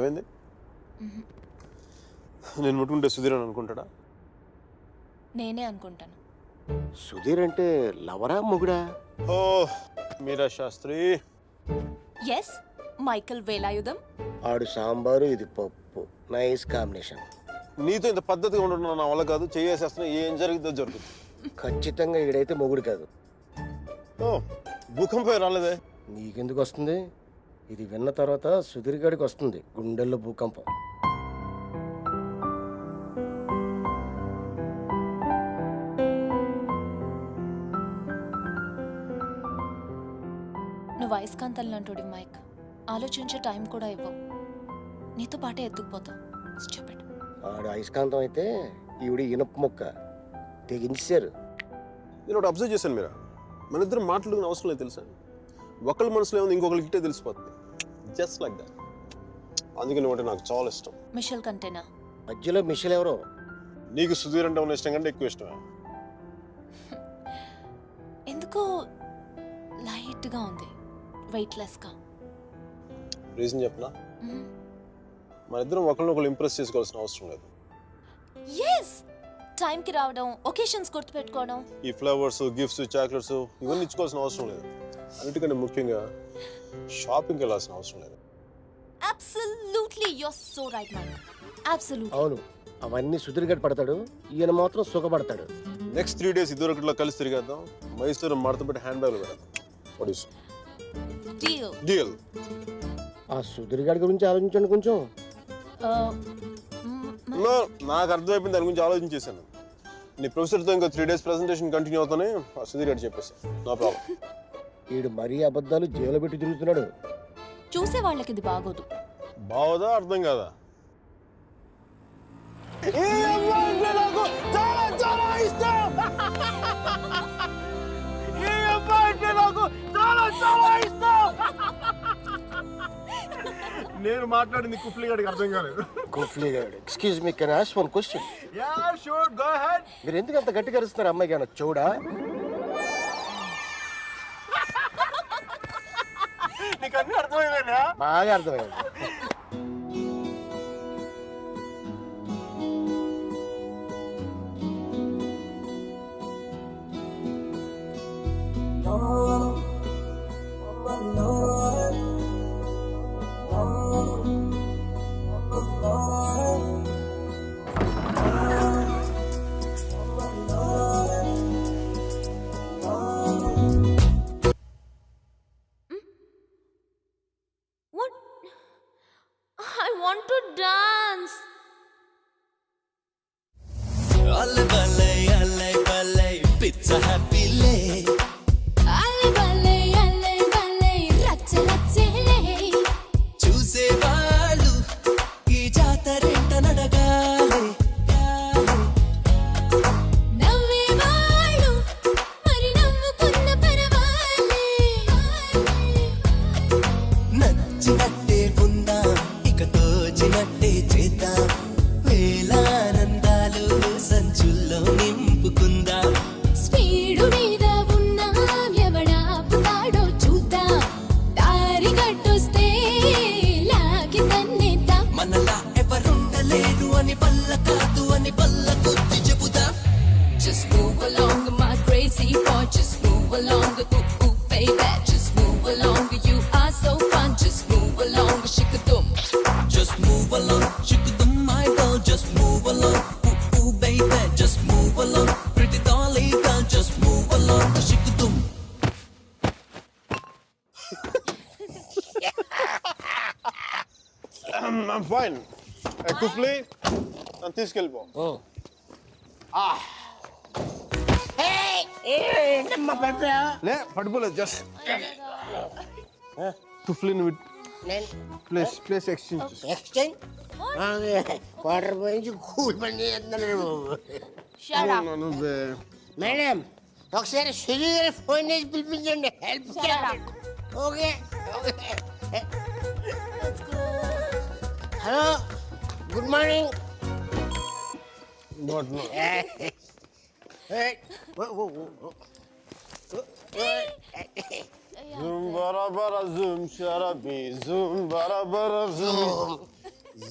ఏమైంది? నేను ముట్టుకుంటే సుధీర్ అని అనుకుంటాడా? నేనే అనుకుంటాను. సుధీర్ అంటే లవరా మొగుడా? ఓ మీరా శాస్త్రి. Yes, Michael Velayudham. ఆడు సాంబారు, ఇది పప్పు. Nice combination. నీతో ఇంత పద్ధతిగా ఉండడం నా వల్ల కాదు. చేసేస్తున్నా, ఏం జరుగుతుందో జరుగుతుంది. ఖచ్చితంగా ఈడైతే మొగుడు కాదు. ఓ భూకంపం రాలేదే? నీకెందుకు వస్తుంది? ఇది విన్న తర్వాత సుధీర్ గాడికి వస్తుంది గుండెల్లో భూకంపం. నువ్వు అయస్కాంతం లాంటి మైక్. ఆలోచించే టైం కూడా ఇవ్వవు. నీతో పాటే ఎత్తుకుపోతావు. స్టూపిడ్. ఆడు అయస్కాంతం అయితే ఈవిడ ఇనుప మొక్క. తెగించారు. నేను ఒకటి అబ్జర్వ్ చేశాను మీరా, మన ఇద్దరు మాట్లాడుకునే అవసరం లేదు తెలుసా? ఒకళ్ళ మనసులో ఏముంది ఇంకొకరికి ఇట్టే తెలిసిపోతుంది. Just like that. అందుకని ఒకటి నాకు చాలా ఇష్టం. మిషల్ కంటేనా? మధ్యలో మిషల్ ఎవరో? నీకు సుధీర్ అంటే ఉన్న ఇష్టం కంటే ఎక్కువ ఇష్టమే. ఎందుకో లైట్గా ఉంది, వెయిట్లెస్గా. రీజన్ చెప్పనా? మన ఇద్దరం ఒకరినొకరు ఇంప్రెస్ చేసుకోవాల్సిన అవసరం లేదు. ఎస్, టైంకి రావడం, ఒకేషన్స్ గుర్తుపెట్టుకోవడం. ఈ ఫ్లవర్స్, గిఫ్ట్స్, చాక్లెట్స్ ఇవన్నీ ఇచ్చుకోవాల్సిన అవసరం లేదు. అన్నిటికంటే ముఖ్యంగా షాపింగ్కి వెళ్ళాల్సిన అవసరం లేదు. Absolutely, you are so right Mike. Absolutely. అవును, అవన్నీ సుధీర్ గారు పడతాడు, ఈయన మాత్రం సుఖపడతాడు. నెక్స్ట్ 3 days ఇద్దరు ఒకటిలో కలిసి తిరిగేద్దాం. మైసూరు మడత పెట్టి హ్యాండ్ బ్యాగ్లో పెడదాం. డీల్. ఆ సుధీర్ గారి గురించి ఆలోచించండి కొంచెం. నాకు అర్థమైపోయింది, దాని గురించి ఆలోచించేసాను. నీ ప్రొఫెసర్తో ఇంకా 3 days ప్రెజెంటేషన్ కంటిన్యూ అవుతానే సుధీర్ గారు చెప్పేసాను. No problem. వీడు మరీ అబద్ధాలు జైలు పెట్టి తిరుగుతున్నాడు. చూసే వాళ్ళకి ఇది బాగోదు. బాగోదా? అర్థం కాదా? నేను మాట్లాడింది కుఫ్లీ గారికి అర్థం కాలేదు. కుఫ్లీ గారు, excuse me, can I ask one question? Yeah sure, go ahead. మీరు ఎందుకు అంత గట్టిగా అరుస్తున్నారు? అమ్మాయికి ఏమన్నా చూడా? నీకు అన్నీ అర్థమైందా? బాగా అర్థమైంది. What? I want to dance. Alle balay, pizza happy lay. Alle balay, racha lay. చూసే వాళ్ళు ఈ జాతరేంట నడగాలి. నవ్వే వాళ్ళు మరి నవ్వుకున్న పరవాలే. నచ్చినట్టే ఉందాం, ఇక తోచినట్టే చేద్దాం. వేలానందాలు సంచుల్లో నింపుకుందాం. స్పీడు మీద ఉన్నాం, ఎవడాపుతాడో చూద్దాం. దారి గట్టొస్తే లాగి తన్నేద్దాం. మనలా ఎవరుండలేరు అని పల్ల కాదు అని పల్ల కొద్ది చెబుదాం. Just move along, my crazy boy. Just move along, ooh baby. Just move along, you are so fun. Just move along, shikadum. Just move along, shikadum my girl. Just move along, ooh baby. Just move along, pretty dolly girl. Just move along, shikadum. I'm fine. కుఫ్లీ నన్ను తీసుకెళ్ళిపో. లే పడిపోలేదు, just కుఫ్లీని place exchange. Exchange quarter పోయించి cool పని చేస్తున్నాడు. నువ్వే madam, ఒకసారి సుధీర్ గారి ఫోన్ చేసి పిలిపించండి. Help. Okay. Hello, good morning. Zoom bara bara zoom sharabi zoom bara bara zoom.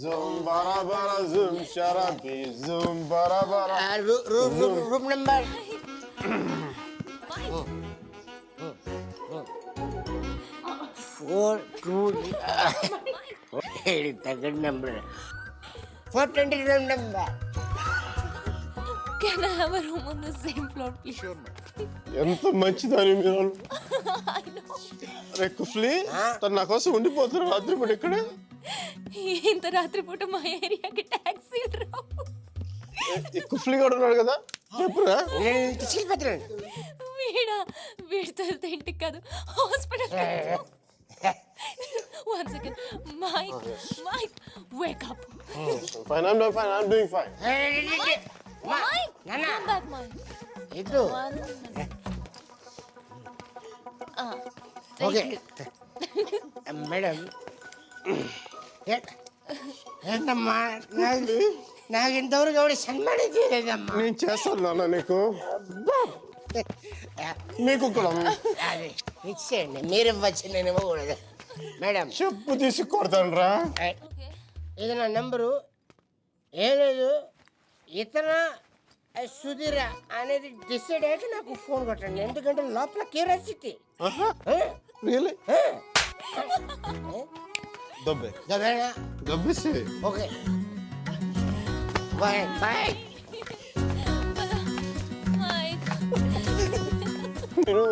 జూమ్ బరా బరా జూమ్ షరాబీ జూమ్ బరా బరా రూమ్ నెంబర్ ఫోర్ టూ తగ్గ number 420 room number. Can I have a room on the same floor, please? Sure, ఎంత మంచిదని మీరు. I know. అరే కుఫ్లీ తను నా కోసం ఉండిపోతారు రాత్రి పూట ఇక్కడే. ఇంత రాత్రి పూట మా ఏరియాకి టాక్సీలు రావు. ఈ కుఫ్లీ కూడా ఉన్నాడు కదా చెప్పురా. వీడితో వెళ్తే ఇంటికి కాదు hospital. One second. Mike, wake up. Fine, I'm doing fine. Mike, come back, Mike. ఇటు One minute. Okay madam. ఏంటమ్మా నాకు ఇంతవరకు ఎవరు సన్మానం చేయలేదమ్మా. నేను చేస్తాను నాన్న నీకు. మీకు కూడా అది ఇచ్చేయండి, మీరు ఇవ్వచ్చు, నేను ఇవ్వకూడదు. మేడం చెప్పు తీసి కొడతాను రా. ఇది నా నెంబరు. ఏం లేదు, ఇతర సుధీర అనేది డిసైడ్ అయ్యాక నాకు ఫోన్ కొట్టండి, ఎందుకంటే లోపల క్యూరియాసిటీ. రియలీ దబ్బే దబ్బేసి. Okay bye bye. Mike. నేను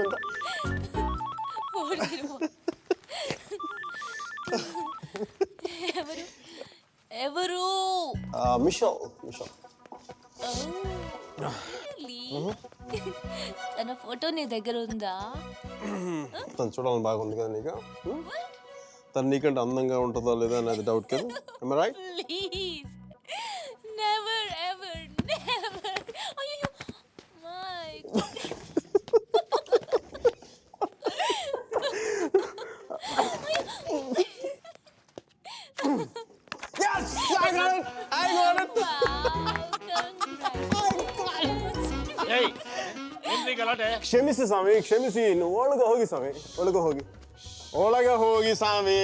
ఎవరు? మిషల్ తన ఫోటో నీ దగ్గర ఉందా? తను చూడాలని బాగుంది కదా నీకు. తను నీకంటే అందంగా ఉంటుందో లేదా అనేది డౌట్ కదా. Am I right? Please. Never ever never. అయ్యో Mike. Yes, I got it. ಕ್ಷಮಿಸಿ ಸ್ವಾಮಿ, ಕ್ಷಮಿಸಿ. ಇನ್ನು ಒಳಗೆ ಹೋಗಿ ಸ್ವಾಮಿ, ಒಳಗೆ ಹೋಗಿ, ಒಳಗೆ ಹೋಗಿ ಸ್ವಾಮಿ.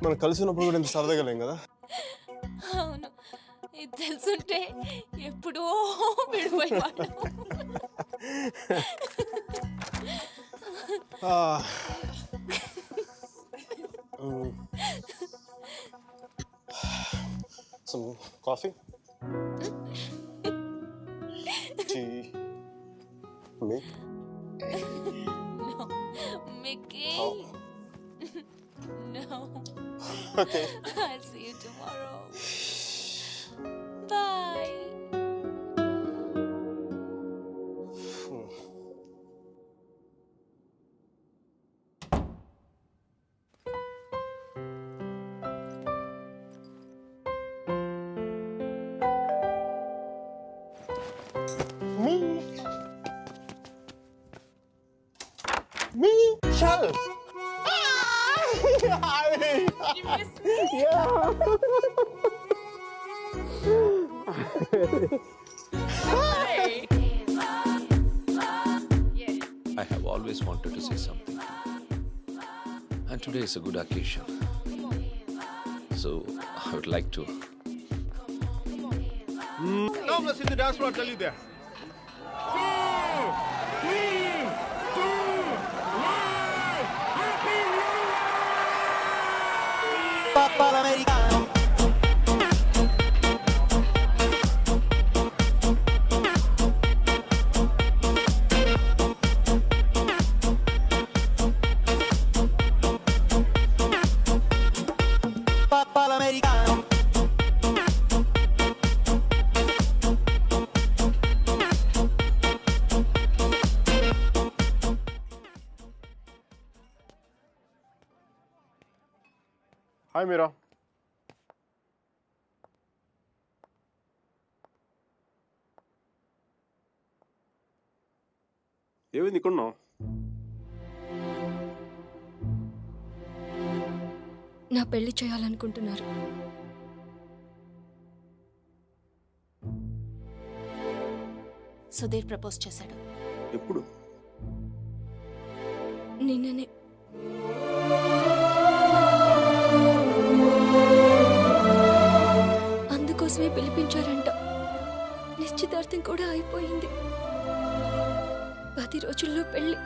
మనం కలిసినప్పుడు కూడా ఇంత సరదాగా లేం కదా. అవును, ఇది తెలుసుంటే ఎప్పుడో విడిపోయేవాళ్ళం. Some coffee? Tea? Me? No, Mickey. Oh. No. Okay. I'll see you tomorrow. Bye. Me? Shal! Hi! You missed me? Yeah! I have always wanted to say something. And today is a good occasion. So I would like to. Now let's see the dance floor, I'll tell you there. Hi, Mira. ఏమైంది ఇక్కడ ఉన్నావు? నా పెళ్లి చేయాలనుకుంటున్నారు. Sudheer propose చేశాడు. ఎప్పుడు? నిన్ననే. అందుకోసమే పిలిపించారంట. నిశ్చితార్థం కూడా అయిపోయింది. 10 రోజుల్లో పెళ్లి.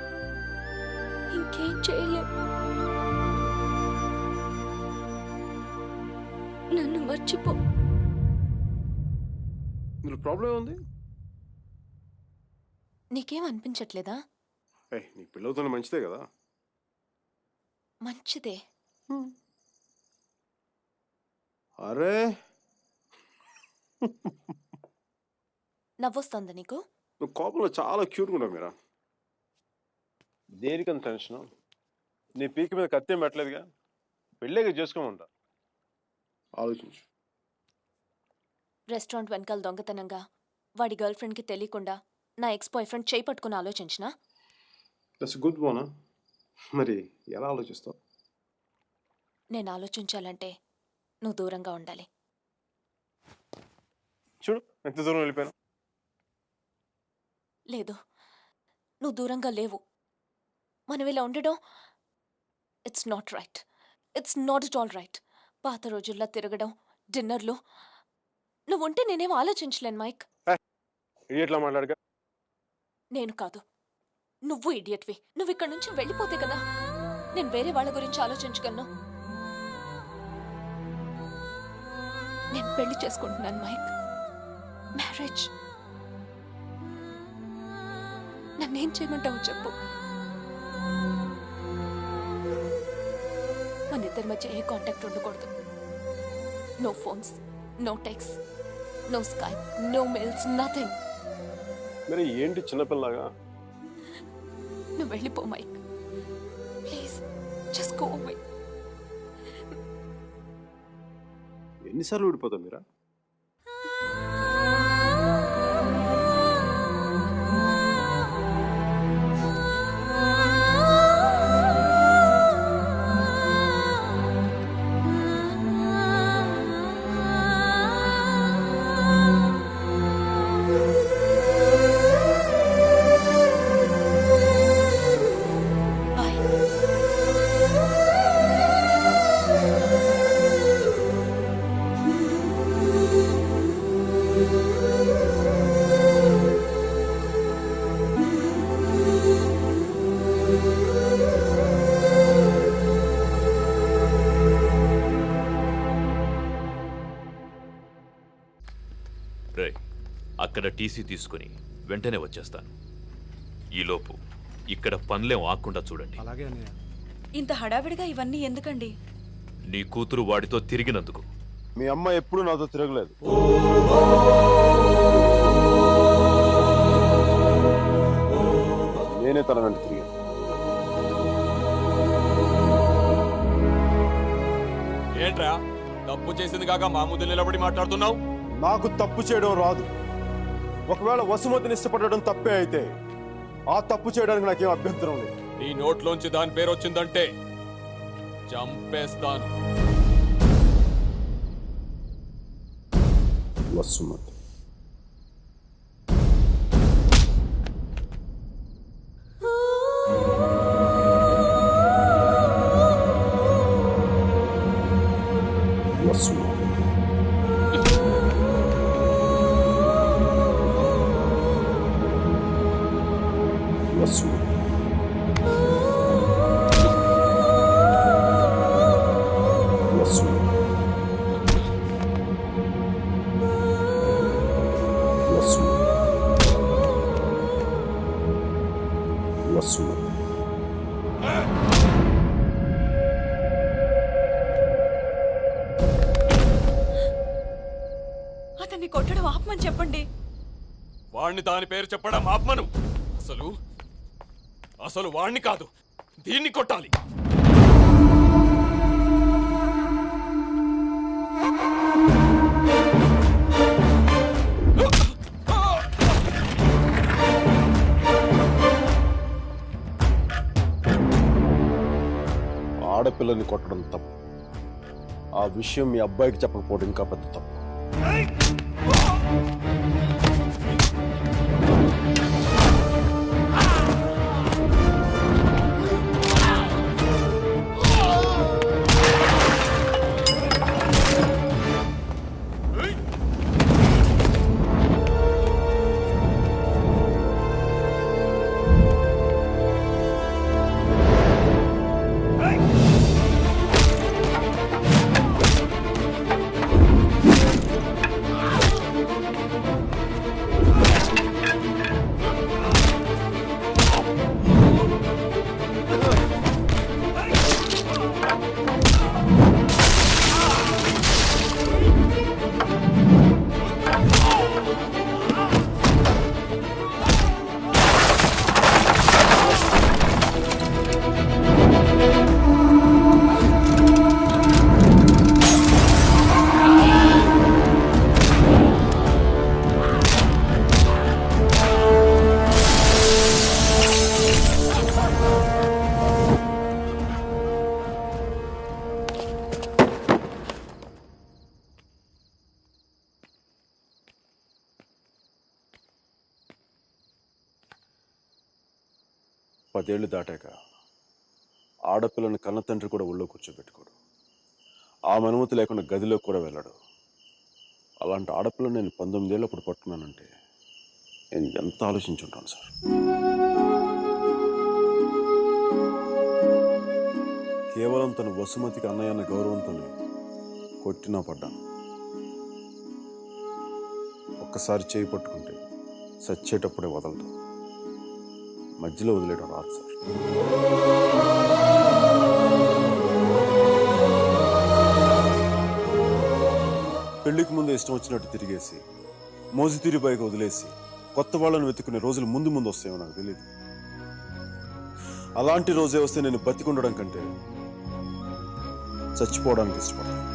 ఇంకేం చేయలేం. నన్ను మర్చిపో. ఇందులో ప్రాబ్లం ఉంది? నీకేం అనిపించట్లేదా? నీ పిల్లలతో మంచిదే కదా. మంచిదే. అరే నవ్వొస్తుందా నీకు? నువ్వు కోపంలో చాలా క్యూట్గా ఉన్నావు మీరా. దేనికంత టెన్షన్? నీ పీక మీద కత్తి ఏం పెట్టలేదుగా. పెళ్ళేగా చేసుకోమంటా. ఆలోచించు. రెస్టారెంట్ వెనకాల దొంగతనంగా వాడి గర్ల్ ఫ్రెండ్కి తెలియకుండా నా ఎక్స్ బాయ్ ఫ్రెండ్ చేయి పట్టుకుని ఆలోచించినా? దట్స్ గుడ్ బోనా. మరి ఎలా ఆలోచిస్తావు? నేను ఆలోచించాలంటే నువ్వు దూరంగా ఉండాలి. చూడు ఎంత దూరం వెళ్ళిపోయాను. లేదు, నువ్వు దూరంగా లేవు. మనం ఇలా ఉండడం it's not right. It's not it all right. పాత రోజుల్లో తిరగడం, డిన్నర్లు. నువ్వు ఉంటే నేనేం ఆలోచించలేను మైక్. ఇడియట్లా మాట్లాడగా. నేను కాదు, నువ్వు ఇడియట్వి. నువ్వు ఇక్కడి నుంచి వెళ్ళిపోతే కదా నేను వేరే వాళ్ళ గురించి ఆలోచించగలను. నేను పెళ్లి చేసుకుంటున్నాను మైక్. మ్యారేజ్. నన్నేం చేయమంటావు చెప్పు. మన ఇద్దరి మధ్య ఏ కాంటాక్ట్ ఉండకూడదు. No phones, no text, no Skype, no mails, nothing. మరి ఏంటి చిన్నపిల్లగా? నువ్వు వెళ్ళిపో Mike. Please just go away. ఎన్నిసార్లు ఊడిపోతావు మీరా? బాయ్. రే, అక్కడ టీసీ తీసుకుని వెంటనే వచ్చేస్తాను. ఈలోపు ఇక్కడ పనులేం ఆకుండా చూడండి. ఇంత హడావిడిగా ఇవన్నీ ఎందుకండి? నీ కూతురు వాడితో తిరిగినందుకు. మీ అమ్మ ఎప్పుడు నాతో తిరగలేదు. నేనే తన వెంట తిరిగాను. ఏంట్రా తప్పు చేసింది కాక మా ముందు నిలబడి మాట్లాడుతున్నావు? నాకు తప్పు చేయడం రాదు. ఒకవేళ వసుమతిని ఇష్టపడడం తప్పే అయితే ఆ తప్పు చేయడానికి నాకేం అభ్యంతరం లేదు. నీ నోట్లోంచి దాని పేరు వచ్చిందంటే చంపేస్తాను. వసుమతి వసుమతి వసుమతి వసుమతి అతన్ని కొట్టడం ఆపమని చెప్పండి. వాణ్ణి దాని పేరు చెప్పడం ఆత్మను. అసలు వాణ్ణి కాదు, దీన్ని కొట్టాలి. ఆడపిల్లని కొట్టడం తప్పు. ఆ విషయం మీ అబ్బాయికి చెప్పకపోవడం ఇంకా పెద్ద తప్పు. 10 ఏళ్ళు దాటాక ఆడపిల్లని కన్న తండ్రి కూడా ఒళ్ళో కూర్చోబెట్టుకోడు. ఆ అనుమతి లేకుండా గదిలో కూడా వెళ్ళడు. అలాంటి ఆడపిల్లని నేను 19 ఏళ్ళు అప్పుడు పట్టుకున్నానంటే నేను ఎంత ఆలోచించుంటాను సార్. కేవలం తన వసుమతికి అన్నయ్య అన్న గౌరవంతోనే కొట్టినా పడ్డాను. ఒక్కసారి చేయి పట్టుకుంటే చచ్చేటప్పుడే వదలదు, మధ్యలో వదిలేయడం రాదు సార్. పెళ్లికి ముందు ఇష్టం వచ్చినట్టు తిరిగేసి మోజుతీరి బైక్ వదిలేసి కొత్త వాళ్ళని వెతుకునే రోజులు ముందు ముందు వస్తాయో నాకు తెలియదు. అలాంటి రోజే వస్తే నేను బతికుండడం కంటే చచ్చిపోవడానికి ఇష్టపడతాను.